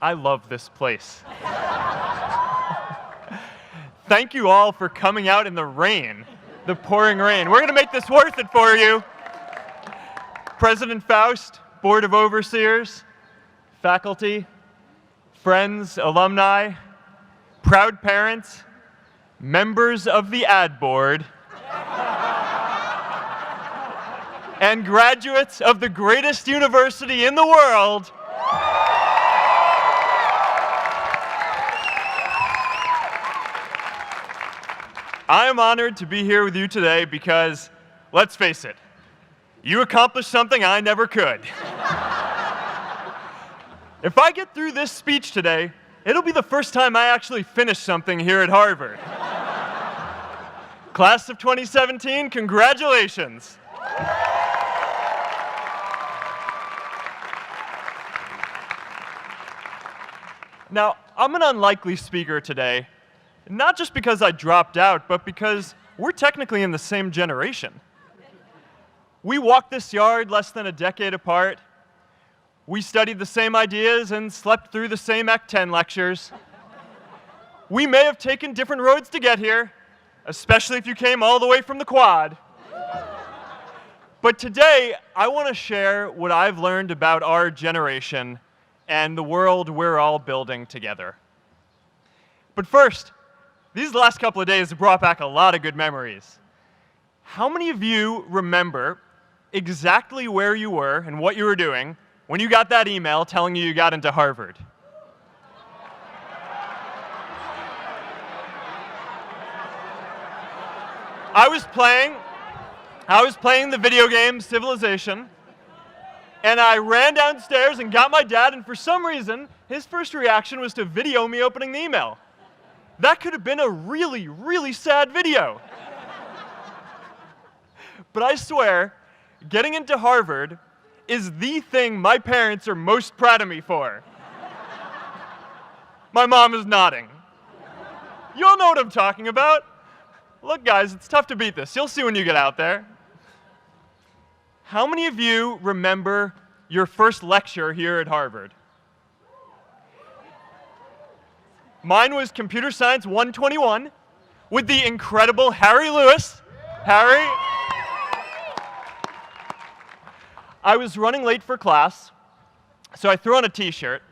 I love this place. Thank you all for coming out in the rain, the pouring rain. We're going to make this worth it for you. President Faust, Board of Overseers, faculty, friends, alumni, proud parents, members of the ad board, and graduates of the greatest university in the world. I am honored to be here with you today because, let's face it, you accomplished something I never could. If I get through this speech today, it'll be the first time I actually finish something here at Harvard. Class of 2017, congratulations. Now, I'm an unlikely speaker today, not just because I dropped out, but because we're technically in the same generation. We walked this yard less than a decade apart. We studied the same ideas and slept through the same Act 10 lectures. We may have taken different roads to get here, especially if you came all the way from the Quad. But today, I want to share what I've learned about our generation and the world we're all building together. But first, these last couple of days have brought back a lot of good memories. How many of you remember exactly where you were and what you were doing when you got that email telling you got into Harvard? I was playing the video game Civilization, and I ran downstairs and got my dad, and for some reason, his first reaction was to video me opening the email. That could have been a really, really sad video. But I swear, getting into Harvard is the thing my parents are most proud of me for. My mom is nodding. You all know what I'm talking about. Look, guys, it's tough to beat this. You'll see when you get out there. How many of you remember your first lecture here at Harvard? Mine was Computer Science 121 with the incredible Harry Lewis. Harry. I was running late for class, so I threw on a t-shirt,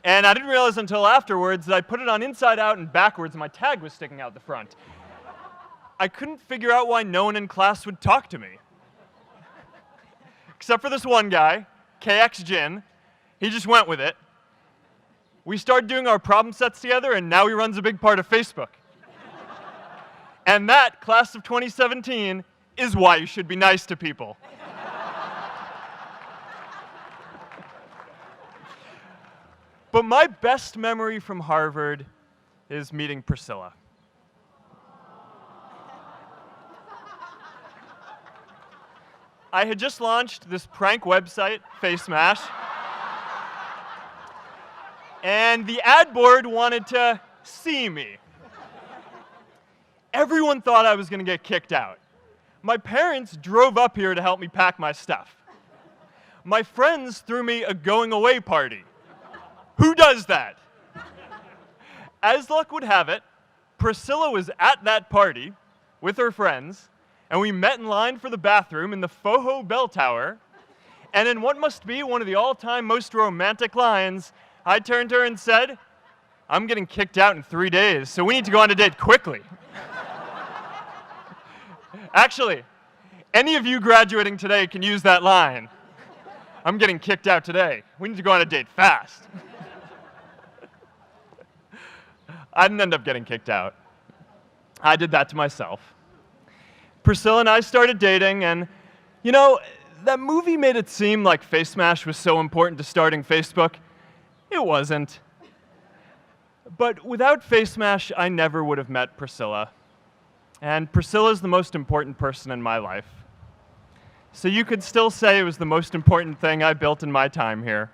and I didn't realize until afterwards that I put it on inside out and backwards, and my tag was sticking out the front. I couldn't figure out why no one in class would talk to me. Except for this one guy, KX Jin. He just went with it. We started doing our problem sets together, and now he runs a big part of Facebook. And that, class of 2017, is why you should be nice to people. But my best memory from Harvard is meeting Priscilla. I had just launched this prank website, Face Mash, and the ad board wanted to see me. Everyone thought I was going to get kicked out. My parents drove up here to help me pack my stuff. My friends threw me a going-away party. Who does that? As luck would have it, Priscilla was at that party with her friends, and we met in line for the bathroom in the Foho Bell Tower, and in what must be one of the all-time most romantic lines, I turned to her and said, "I'm getting kicked out in 3 days, so we need to go on a date quickly." Actually, any of you graduating today can use that line. "I'm getting kicked out today. We need to go on a date fast." I didn't end up getting kicked out. I did that to myself. Priscilla and I started dating, and, you know, that movie made it seem like Face Mash was so important to starting Facebook. It wasn't. But without Face Mash, I never would have met Priscilla. And Priscilla's the most important person in my life. So you could still say it was the most important thing I built in my time here.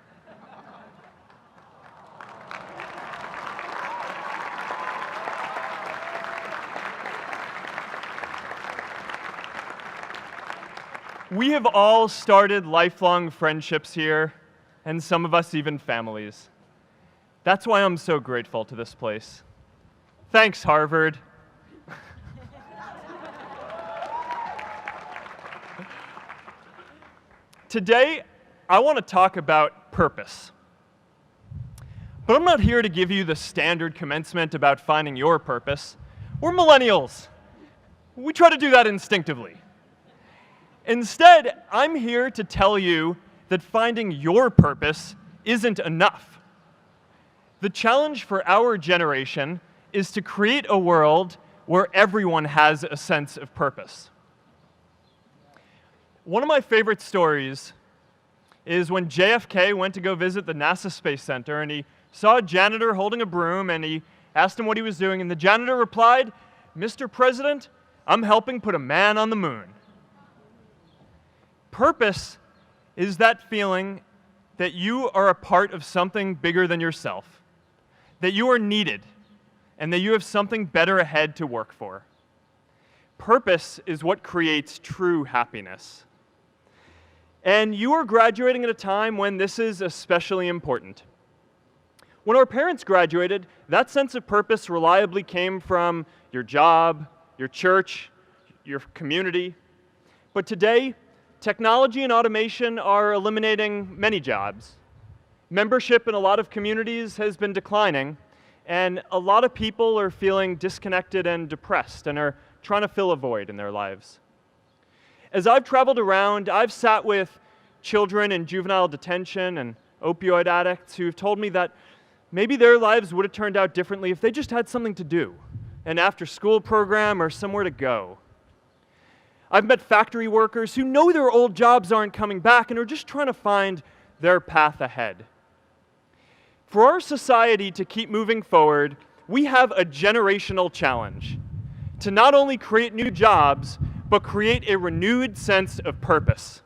We have all started lifelong friendships here, and some of us even families. That's why I'm so grateful to this place. Thanks, Harvard. Today, I want to talk about purpose. But I'm not here to give you the standard commencement about finding your purpose. We're millennials. We try to do that instinctively. Instead, I'm here to tell you that finding your purpose isn't enough. The challenge for our generation is to create a world where everyone has a sense of purpose. One of my favorite stories is when JFK went to go visit the NASA Space Center, and he saw a janitor holding a broom, and he asked him what he was doing, and the janitor replied, "Mr. President, I'm helping put a man on the moon." Purpose is that feeling that you are a part of something bigger than yourself, that you are needed, and that you have something better ahead to work for. Purpose is what creates true happiness. And you are graduating at a time when this is especially important. When our parents graduated, that sense of purpose reliably came from your job, your church, your community. But today, technology and automation are eliminating many jobs. Membership in a lot of communities has been declining, and a lot of people are feeling disconnected and depressed and are trying to fill a void in their lives. As I've traveled around, I've sat with children in juvenile detention and opioid addicts who've told me that maybe their lives would have turned out differently if they just had something to do, an after-school program or somewhere to go. I've met factory workers who know their old jobs aren't coming back and are just trying to find their path ahead. For our society to keep moving forward, we have a generational challenge to not only create new jobs, but create a renewed sense of purpose.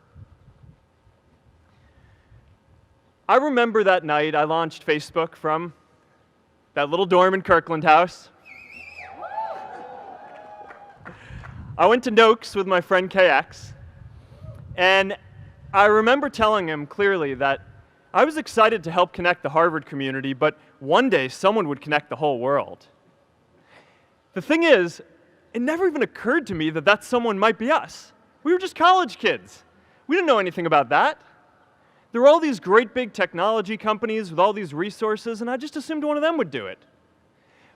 I remember that night I launched Facebook from that little dorm in Kirkland House. I went to Noakes with my friend KX, and I remember telling him clearly that I was excited to help connect the Harvard community, but one day someone would connect the whole world. The thing is, it never even occurred to me that that someone might be us. We were just college kids. We didn't know anything about that. There were all these great big technology companies with all these resources, and I just assumed one of them would do it.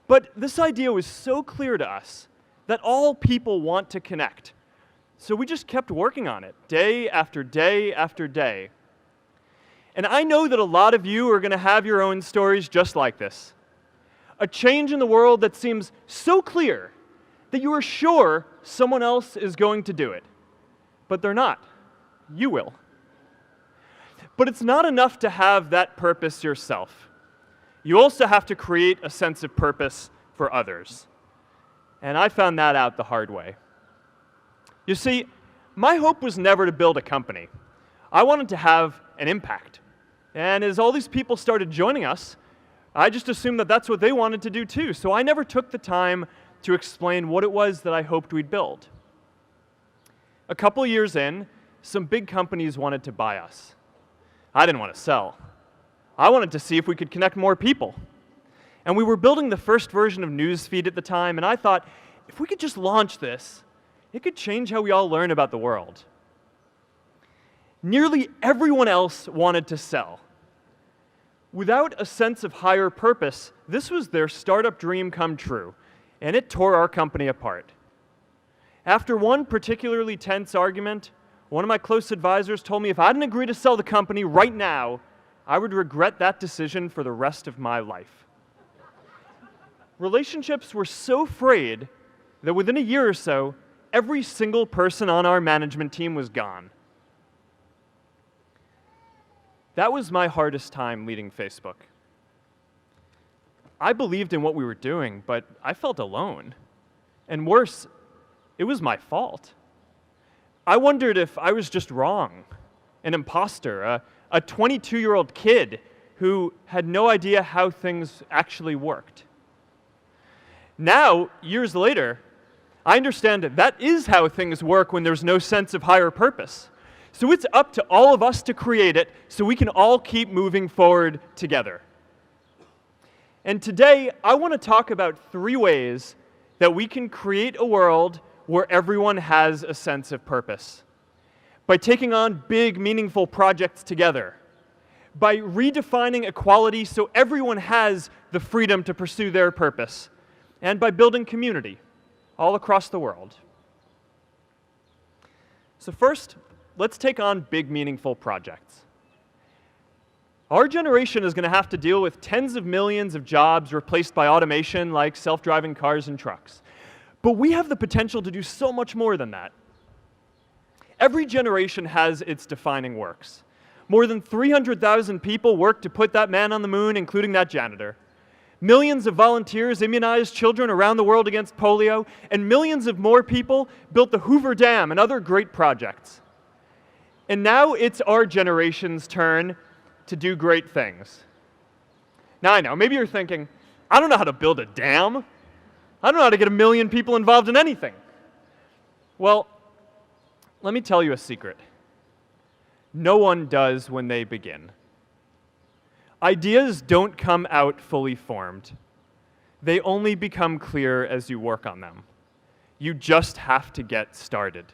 But this idea was so clear to us that all people want to connect. So we just kept working on it, day after day after day. And I know that a lot of you are going to have your own stories just like this. A change in the world that seems so clear that you are sure someone else is going to do it. But they're not. You will. But it's not enough to have that purpose yourself. You also have to create a sense of purpose for others. And I found that out the hard way. You see, my hope was never to build a company. I wanted to have an impact. And as all these people started joining us, I just assumed that that's what they wanted to do too. So I never took the time to explain what it was that I hoped we'd build. A couple years in, some big companies wanted to buy us. I didn't want to sell. I wanted to see if we could connect more people. And we were building the first version of Newsfeed at the time, and I thought, if we could just launch this, it could change how we all learn about the world. Nearly everyone else wanted to sell. Without a sense of higher purpose, this was their startup dream come true, and it tore our company apart. After one particularly tense argument, one of my close advisors told me if I didn't agree to sell the company right now, I would regret that decision for the rest of my life. Relationships were so frayed that within a year or so, every single person on our management team was gone. That was my hardest time leading Facebook. I believed in what we were doing, but I felt alone. And worse, it was my fault. I wondered if I was just wrong, an imposter, a 22-year-old kid who had no idea how things actually worked. Now, years later, I understand that is how things work when there's no sense of higher purpose. So it's up to all of us to create it so we can all keep moving forward together. And today, I want to talk about 3 ways that we can create a world where everyone has a sense of purpose. By taking on big, meaningful projects together. By redefining equality so everyone has the freedom to pursue their purpose. And by building community all across the world. So first, let's take on big, meaningful projects. Our generation is going to have to deal with tens of millions of jobs replaced by automation like self-driving cars and trucks. But we have the potential to do so much more than that. Every generation has its defining works. More than 300,000 people worked to put that man on the moon, including that janitor. Millions of volunteers immunized children around the world against polio, and millions of more people built the Hoover Dam and other great projects. And now it's our generation's turn to do great things. Now I know, maybe you're thinking, I don't know how to build a dam. I don't know how to get 1 million people involved in anything. Well, let me tell you a secret. No one does when they begin. Ideas don't come out fully formed. They only become clear as you work on them. You just have to get started.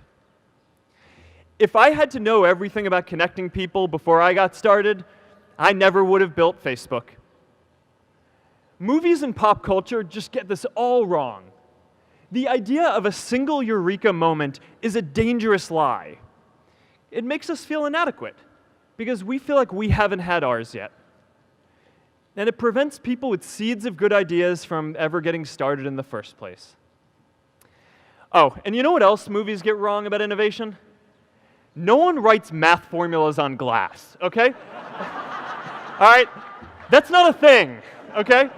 If I had to know everything about connecting people before I got started, I never would have built Facebook. Movies and pop culture just get this all wrong. The idea of a single eureka moment is a dangerous lie. It makes us feel inadequate because we feel like we haven't had ours yet. And it prevents people with seeds of good ideas from ever getting started in the first place. Oh, and you know what else movies get wrong about innovation? No one writes math formulas on glass, okay? All right? That's not a thing, okay?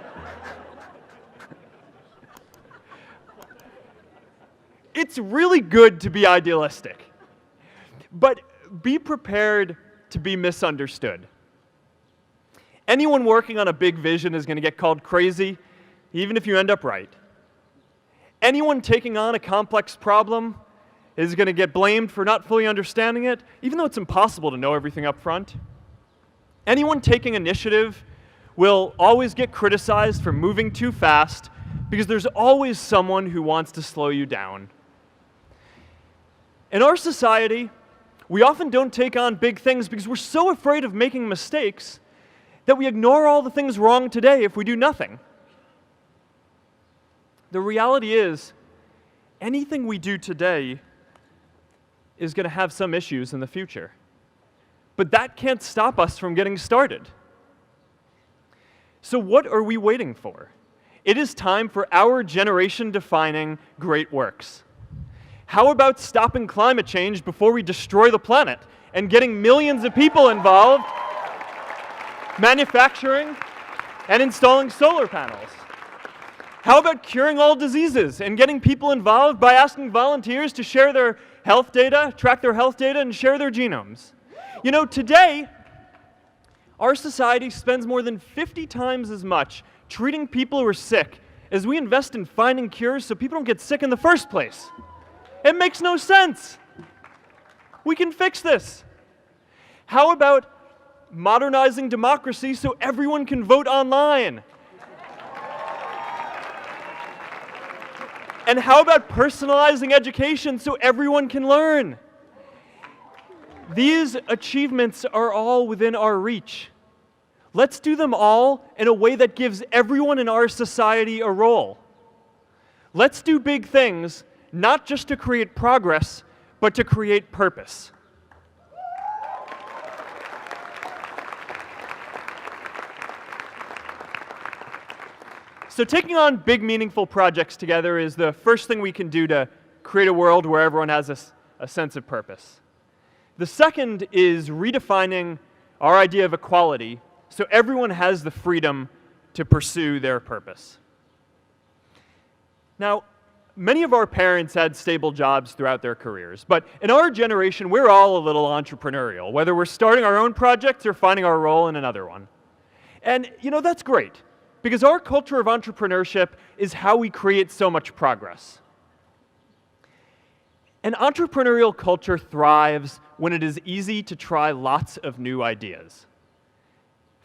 It's really good to be idealistic, but be prepared to be misunderstood. Anyone working on a big vision is going to get called crazy, even if you end up right. Anyone taking on a complex problem is going to get blamed for not fully understanding it, even though it's impossible to know everything up front. Anyone taking initiative will always get criticized for moving too fast because there's always someone who wants to slow you down. In our society, we often don't take on big things because we're so afraid of making mistakes that we ignore all the things wrong today if we do nothing. The reality is, anything we do today is going to have some issues in the future. But that can't stop us from getting started. So what are we waiting for? It is time for our generation-defining great works. How about stopping climate change before we destroy the planet and getting millions of people involved manufacturing and installing solar panels? How about curing all diseases and getting people involved by asking volunteers to share their health data, track their health data, and share their genomes? You know, today, our society spends more than 50 times as much treating people who are sick as we invest in finding cures so people don't get sick in the first place. It makes no sense. We can fix this. How about modernizing democracy so everyone can vote online? And how about personalizing education so everyone can learn? These achievements are all within our reach. Let's do them all in a way that gives everyone in our society a role. Let's do big things, not just to create progress, but to create purpose. So taking on big, meaningful projects together is the first thing we can do to create a world where everyone has a sense of purpose. The second is redefining our idea of equality so everyone has the freedom to pursue their purpose. Now, many of our parents had stable jobs throughout their careers, but in our generation, we're all a little entrepreneurial, whether we're starting our own projects or finding our role in another one. And, you know, that's great, because our culture of entrepreneurship is how we create so much progress. An entrepreneurial culture thrives when it is easy to try lots of new ideas.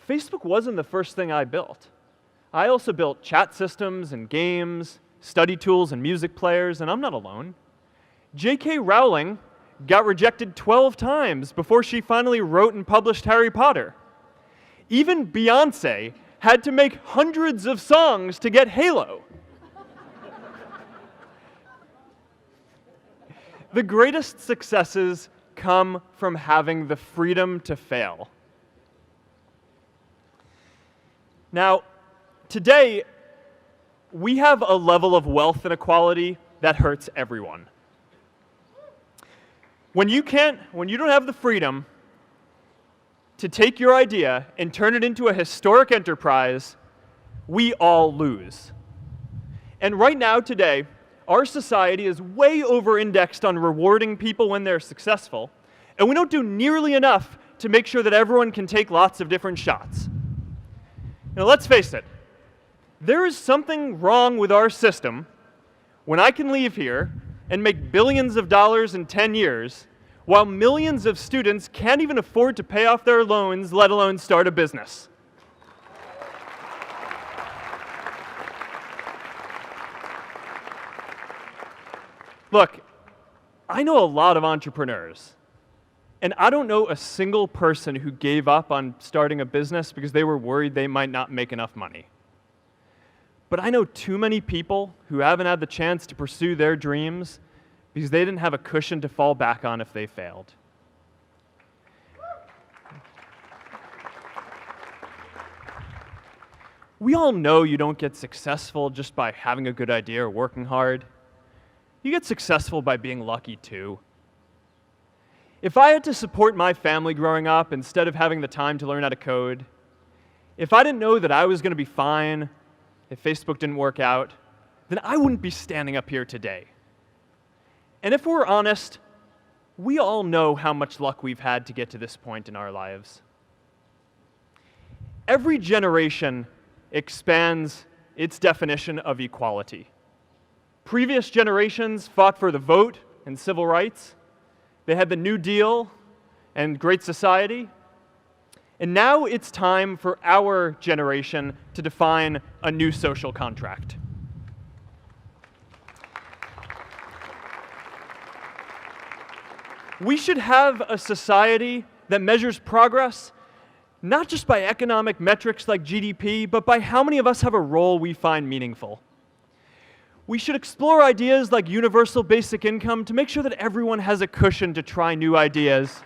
Facebook wasn't the first thing I built. I also built chat systems and games, study tools and music players, and I'm not alone. J.K. Rowling got rejected 12 times before she finally wrote and published Harry Potter. Even Beyoncé had to make hundreds of songs to get Halo. The greatest successes come from having the freedom to fail. Now, today, we have a level of wealth inequality that hurts everyone. When you don't have the freedom to take your idea and turn it into a historic enterprise, we all lose. And right now, today, our society is way over-indexed on rewarding people when they're successful, and we don't do nearly enough to make sure that everyone can take lots of different shots. Now, let's face it, there is something wrong with our system when I can leave here and make billions of dollars in 10 years, while millions of students can't even afford to pay off their loans, let alone start a business. Look, I know a lot of entrepreneurs, and I don't know a single person who gave up on starting a business because they were worried they might not make enough money. But I know too many people who haven't had the chance to pursue their dreams because they didn't have a cushion to fall back on if they failed. We all know you don't get successful just by having a good idea or working hard. You get successful by being lucky too. If I had to support my family growing up instead of having the time to learn how to code, if I didn't know that I was going to be fine if Facebook didn't work out, then I wouldn't be standing up here today. And if we're honest, we all know how much luck we've had to get to this point in our lives. Every generation expands its definition of equality. Previous generations fought for the vote and civil rights. They had the New Deal and Great Society. And now it's time for our generation to define a new social contract. We should have a society that measures progress not just by economic metrics like GDP, but by how many of us have a role we find meaningful. We should explore ideas like universal basic income to make sure that everyone has a cushion to try new ideas.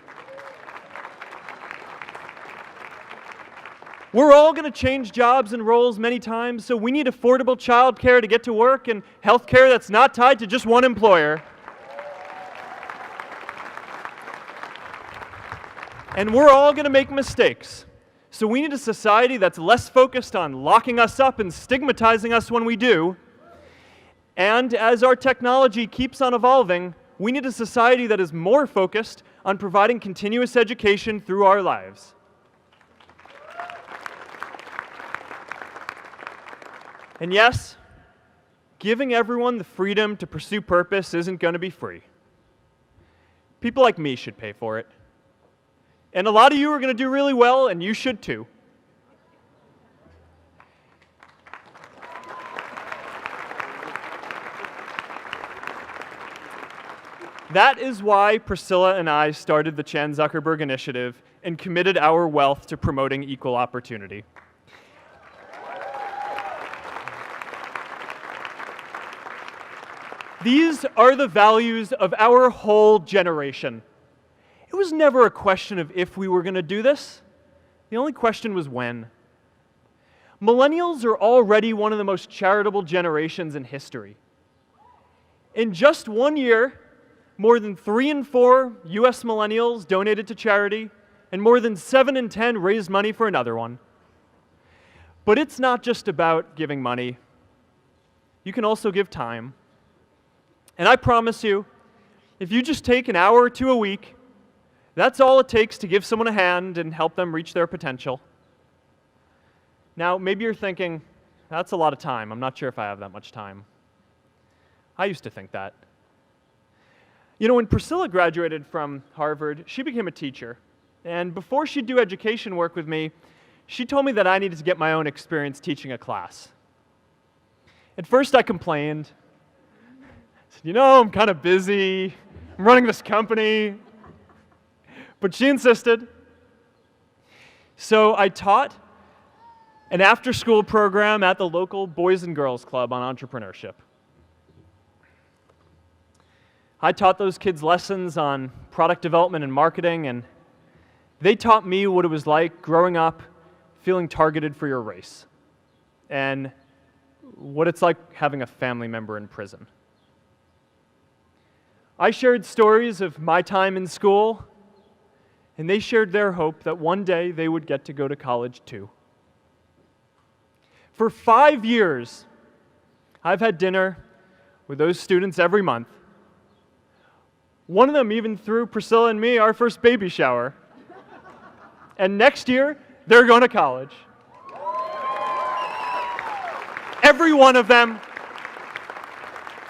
We're all going to change jobs and roles many times, so we need affordable childcare to get to work and healthcare that's not tied to just one employer. And we're all going to make mistakes. So we need a society that's less focused on locking us up and stigmatizing us when we do. And as our technology keeps on evolving, we need a society that is more focused on providing continuous education through our lives. And yes, giving everyone the freedom to pursue purpose isn't going to be free. People like me should pay for it. And a lot of you are going to do really well, and you should too. That is why Priscilla and I started the Chan Zuckerberg Initiative and committed our wealth to promoting equal opportunity. These are the values of our whole generation. It was never a question of if we were going to do this. The only question was when. Millennials are already one of the most charitable generations in history. In just 1 year, more than 3 in 4 US millennials donated to charity, and more than 7 in 10 raised money for another one. But it's not just about giving money. You can also give time. And I promise you, if you just take an hour or two a week, that's all it takes to give someone a hand and help them reach their potential. Now, maybe you're thinking, that's a lot of time. I'm not sure if I have that much time. I used to think that. You know, when Priscilla graduated from Harvard, she became a teacher. And before she'd do education work with me, she told me that I needed to get my own experience teaching a class. At first I complained. I said, I'm kind of busy. I'm running this company. But she insisted. So I taught an after-school program at the local Boys and Girls Club on entrepreneurship. I taught those kids lessons on product development and marketing, and they taught me what it was like growing up feeling targeted for your race, and what it's like having a family member in prison. I shared stories of my time in school, and they shared their hope that one day they would get to go to college too. For 5 years, I've had dinner with those students every month. One of them even threw Priscilla and me our first baby shower. And next year, they're going to college. Every one of them,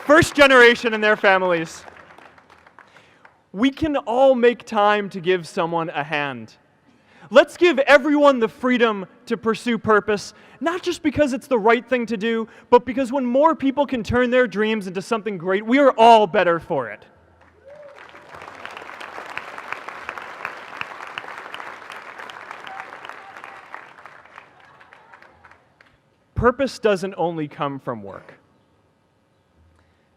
first generation in their families. We can all make time to give someone a hand. Let's give everyone the freedom to pursue purpose, not just because it's the right thing to do, but because when more people can turn their dreams into something great, we are all better for it. Purpose doesn't only come from work.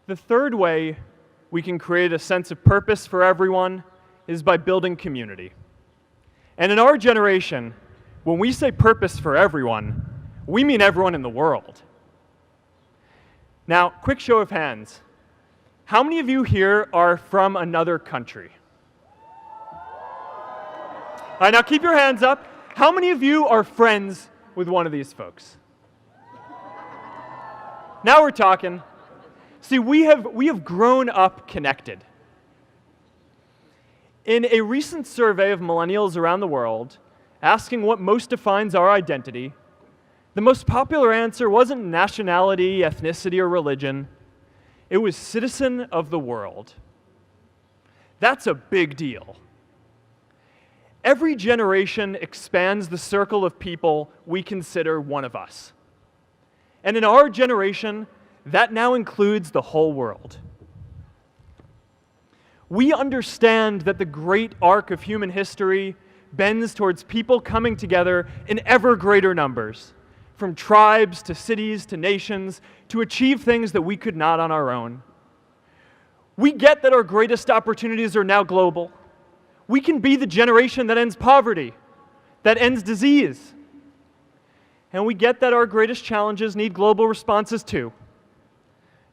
The third way we can create a sense of purpose for everyone is by building community. And in our generation, when we say purpose for everyone, we mean everyone in the world. Now, quick show of hands. How many of you here are from another country? All right, now keep your hands up. How many of you are friends with one of these folks? Now we're talking. See, we have grown up connected. In a recent survey of millennials around the world, asking what most defines our identity, the most popular answer wasn't nationality, ethnicity, or religion. It was citizen of the world. That's a big deal. Every generation expands the circle of people we consider one of us. And in our generation, that now includes the whole world. We understand that the great arc of human history bends towards people coming together in ever greater numbers, from tribes to cities to nations, to achieve things that we could not on our own. We get that our greatest opportunities are now global. We can be the generation that ends poverty, that ends disease. And we get that our greatest challenges need global responses too.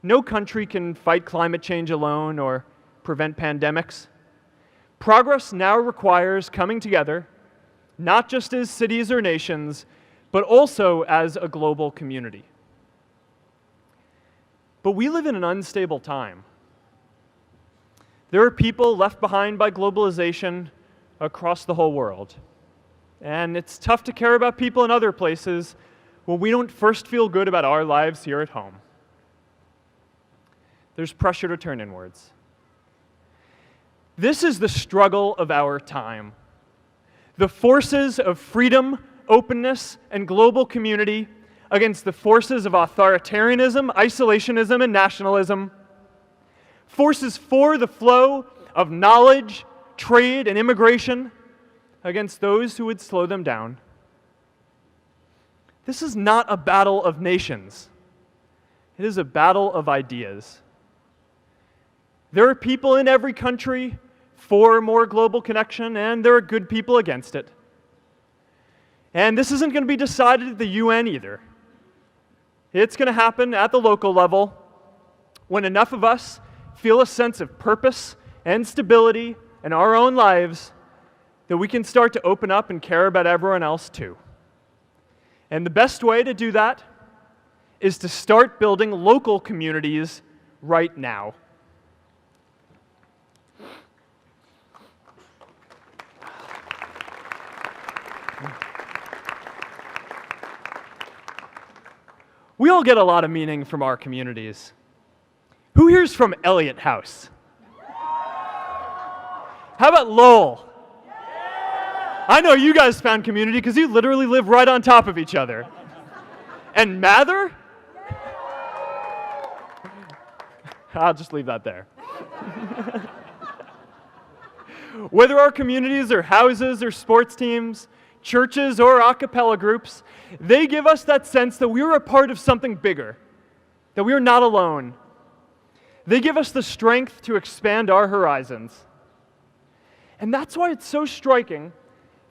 No country can fight climate change alone or prevent pandemics. Progress now requires coming together, not just as cities or nations, but also as a global community. But we live in an unstable time. There are people left behind by globalization across the whole world. And it's tough to care about people in other places when we don't first feel good about our lives here at home. There's pressure to turn inwards. This is the struggle of our time. The forces of freedom, openness, and global community against the forces of authoritarianism, isolationism, and nationalism. Forces for the flow of knowledge, trade, and immigration against those who would slow them down. This is not a battle of nations. It is a battle of ideas. There are people in every country for more global connection, and there are good people against it. And this isn't going to be decided at the UN either. It's going to happen at the local level when enough of us feel a sense of purpose and stability in our own lives that we can start to open up and care about everyone else too. And the best way to do that is to start building local communities right now. We all get a lot of meaning from our communities. Who here's from Elliott House? How about Lowell? I know you guys found community because you literally live right on top of each other. And Mather? I'll just leave that there. Whether our communities are houses or sports teams, churches or a cappella groups, they give us that sense that we are a part of something bigger, that we are not alone. They give us the strength to expand our horizons. And that's why it's so striking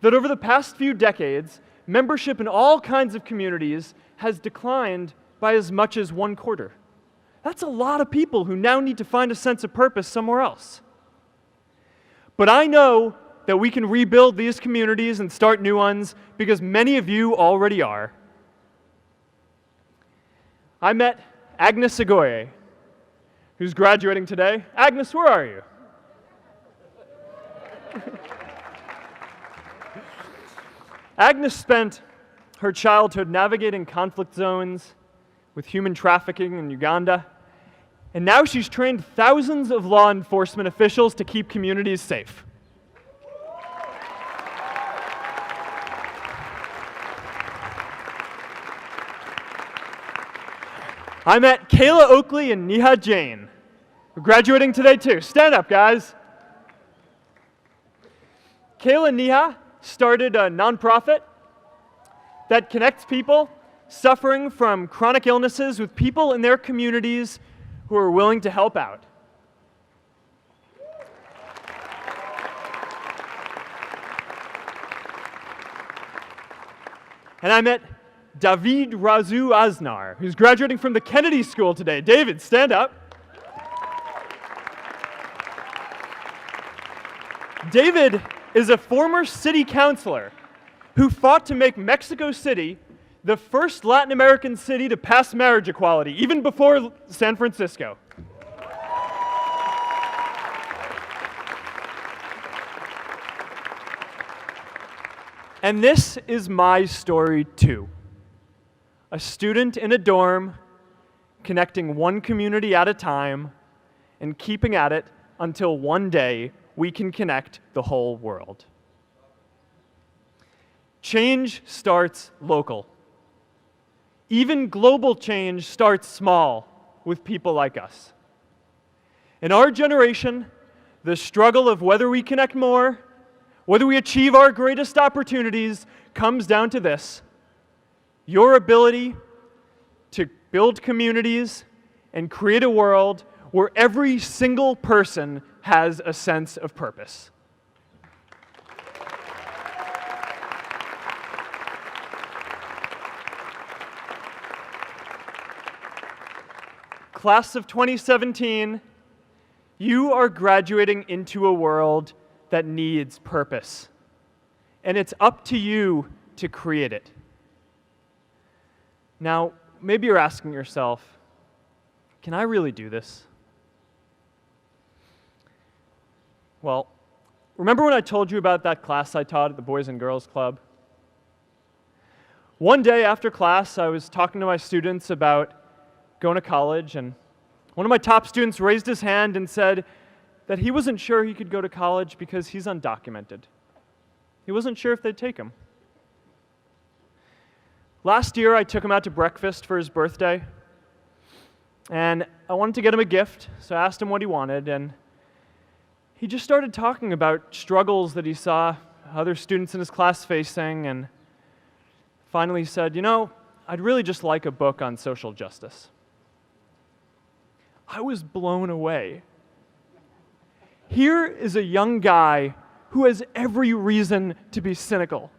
that over the past few decades, membership in all kinds of communities has declined by as much as 1/4. That's a lot of people who now need to find a sense of purpose somewhere else. But I know that we can rebuild these communities and start new ones because many of you already are. I met Agnes Agoye, who's graduating today. Agnes, where are you? Agnes spent her childhood navigating conflict zones with human trafficking in Uganda, and now she's trained thousands of law enforcement officials to keep communities safe. I met Kayla Oakley and Neha Jain, who are graduating today too. Stand up, guys. Kayla and Neha started a nonprofit that connects people suffering from chronic illnesses with people in their communities who are willing to help out. And I met David Razu Aznar, who's graduating from the Kennedy School today. David, stand up. David is a former city councilor who fought to make Mexico City the first Latin American city to pass marriage equality, even before San Francisco. And this is my story too. A student in a dorm, connecting one community at a time, and keeping at it until one day we can connect the whole world. Change starts local. Even global change starts small with people like us. In our generation, the struggle of whether we connect more, whether we achieve our greatest opportunities, comes down to this: your ability to build communities and create a world where every single person has a sense of purpose. Class of 2017, you are graduating into a world that needs purpose, and it's up to you to create it. Now, maybe you're asking yourself, can I really do this? Well, remember when I told you about that class I taught at the Boys and Girls Club? One day after class, I was talking to my students about going to college, and one of my top students raised his hand and said that he wasn't sure he could go to college because he's undocumented. He wasn't sure if they'd take him. Last year, I took him out to breakfast for his birthday, and I wanted to get him a gift, so I asked him what he wanted, and he just started talking about struggles that he saw other students in his class facing, and finally said, I'd really just like a book on social justice. I was blown away. Here is a young guy who has every reason to be cynical.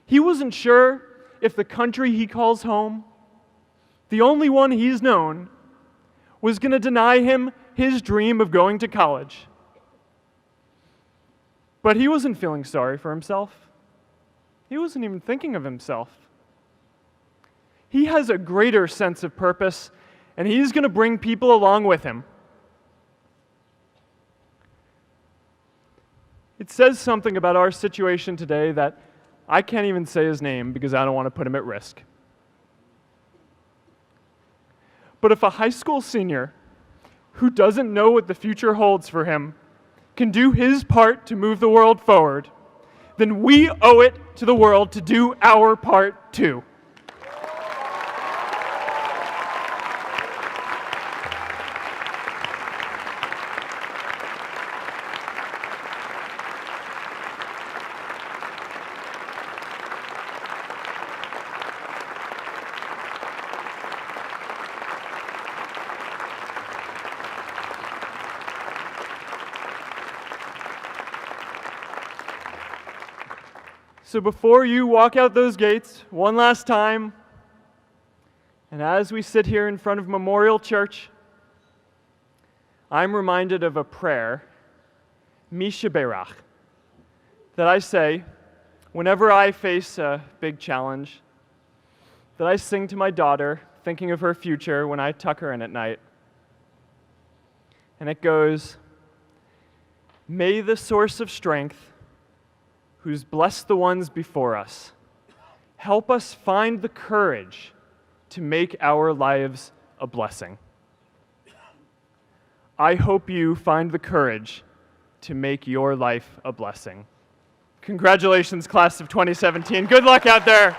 He wasn't sure if the country he calls home, the only one he's known, was going to deny him his dream of going to college. But he wasn't feeling sorry for himself. He wasn't even thinking of himself. He has a greater sense of purpose, and he's going to bring people along with him. It says something about our situation today that I can't even say his name because I don't want to put him at risk. But if a high school senior who doesn't know what the future holds for him can do his part to move the world forward, then we owe it to the world to do our part too. So before you walk out those gates one last time, and as we sit here in front of Memorial Church, I'm reminded of a prayer, Misha Berach, that I say whenever I face a big challenge, that I sing to my daughter, thinking of her future when I tuck her in at night. And it goes, "May the source of strength, who's blessed the ones before us, help us find the courage to make our lives a blessing." I hope you find the courage to make your life a blessing. Congratulations, class of 2017. Good luck out there.